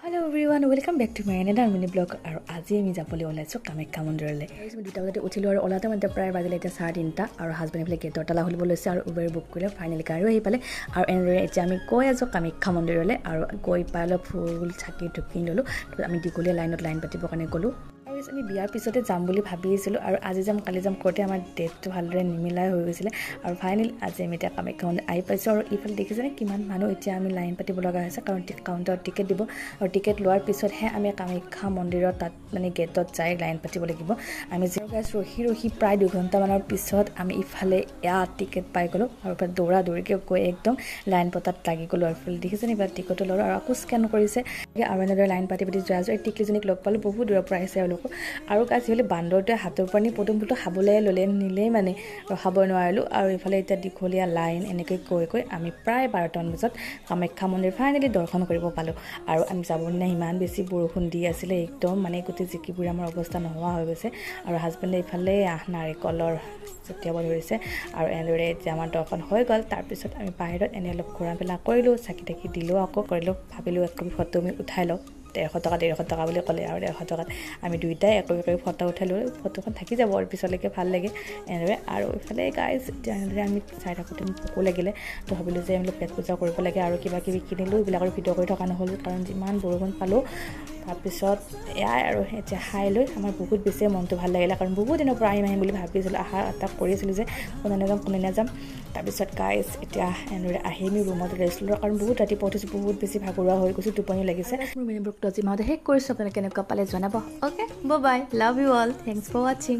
Hello everyone, welcome back to my another mini blog. আৰু আজি আমি যাবলৈ ওলাইছো কামাখ্যা মন্দিৰলৈ। আমি 2টা বজাতে উঠিলো আৰু ওলাতে মানে প্ৰায় বাজিলে এতিয়া 3:30 আৰু হাজবেণ্ড এফালে গেটৰ তালা খুলিব লৈছে আৰু উবেৰ বুক কৰিলে ফাইনেলি গাড়ী আহি পালে আৰু এনেদৰে এতিয়া আমি গৈ আছো কামাখ্যা মন্দিৰলৈ আৰু গৈ পালে ফুল চাকি ধুকি ললো। আমি দীঘলীয়া লাইন পাতিবৰ কাৰণে গলো। আমি বিয়াৰ পিছতে যাম বুলি ভাবি আছিলো আৰু আজি যাম কালি যাম কৰতে আমাৰ ডেটটো ভালদৰে নিমিলাই হৈ গৈছিলে আৰু ফাইনেলি আজি আমি এতিয়া কামাখ্যা মন্দিৰ আহি পাইছো আৰু ইফালে দেখিছেনে কিমান মানুহ এতিয়া আমি লাইন পাতিব লগা হৈছে কাৰণ কাউণ্টাৰত টিকেট দিব আৰু টিকেট লোৱাৰ পিছতহে আমি কামাখ্যা মন্দিৰত তাত মানে গেটত যাই লাইন পাতিব লাগিব। আমি ৰখি প্ৰায় 2 ঘণ্টামানৰ পিছত আমি ইফালে ইয়াত টিকেট পাই গ'লো আৰু দৌৰাদৌৰিকৈ গৈ একদম লাইন পতাত লাগি গ'লো আৰু ইফালে দেখিছেনে এইবাৰ টিকটো ল'লো আৰু আকৌ স্কেন কৰিছে আৰু এনেদৰে লাইন পাতি যোৱা এই টিকলিজনীক লগ পালোঁ বহুত দূৰৰ পৰা আহিছে এওঁলোক আৰু আজিকালি বান্দৰটোৱে হাতৰ পানী পদুম ফুলটো খাবলৈ নিলেই মানে ৰখাব নোৱাৰিলোঁ আৰু ইফালে এতিয়া দীঘলীয়া লাইন এনেকৈ গৈ আমি প্ৰায় 12টামান বজাত কামাখ্যা মন্দিৰ ফাইনেলি দৰ্শন কৰিব পালোঁ আৰু আমি যাব দিনা ইমান বেছি বৰষুণ দি আছিলে একদম মানে গোটেই জিকিবোৰ আমাৰ অৱস্থা নোহোৱা হৈ গৈছে আৰু হাজবেণ্ডে ইফালে নাৰিকলৰ ছটিয়াব ধৰিছে আৰু এনেদৰে এতিয়া আমাৰ দৰ্শন হৈ গ'ল। তাৰপিছত আমি বাহিৰত এনে অলপ ঘূৰা মেলা কৰিলোঁ, চাকি তাকি দিলোঁ, আকৌ কৰিলোঁ, ভাবিলোঁ একপি ফটো আমি উঠাই লওঁ। 150 টকা বুলি ক'লে আৰু 150 টকাত আমি দুইটাই একপি ফটো উঠালোঁ। ফটোখন থাকি যাব আৰু পিছলৈকে ভাল লাগে এনেদৰে আৰু ইফালে গাইজ এতিয়া এনেদৰে আমি চাই থাকোঁতে ভোকো লাগিলে তো ভাবিলোঁ যে আমি পেট পূজা কৰিব লাগে আৰু কিবা কিবি কিনিলোঁ। এইবিলাকৰ ভিডিঅ' কৰি থকা নহ'ল কাৰণ যিমান বৰষুণ পালোঁ। তাৰপিছত এয়াই আৰু এতিয়া খাই লৈ আমাৰ বহুত বেছি মনটো ভাল লাগিলে কাৰণ বহুত দিনৰ পৰা আহিম বুলি ভাবিছিলোঁ, আশা এটা কৰিছিলোঁ যে কোনে নাযাম। তাৰপিছত গাইজ এতিয়া এনেদৰে আহি আমি ৰুমত ৰেষ্ট ল'লোঁ কাৰণ বহুত ৰাতিপুৱা উঠিছোঁ, বহুত বেছি ভাগৰুৱা হৈ গৈছোঁ, টোপনি লাগিছে। মোৰ মিনি ব্লগটো আজি মাহতে শেষ কৰিছোঁ, আপোনালোকে কেনেকুৱা পালে জনাব। Okay, bye, love you all, thanks for ৱাচিং।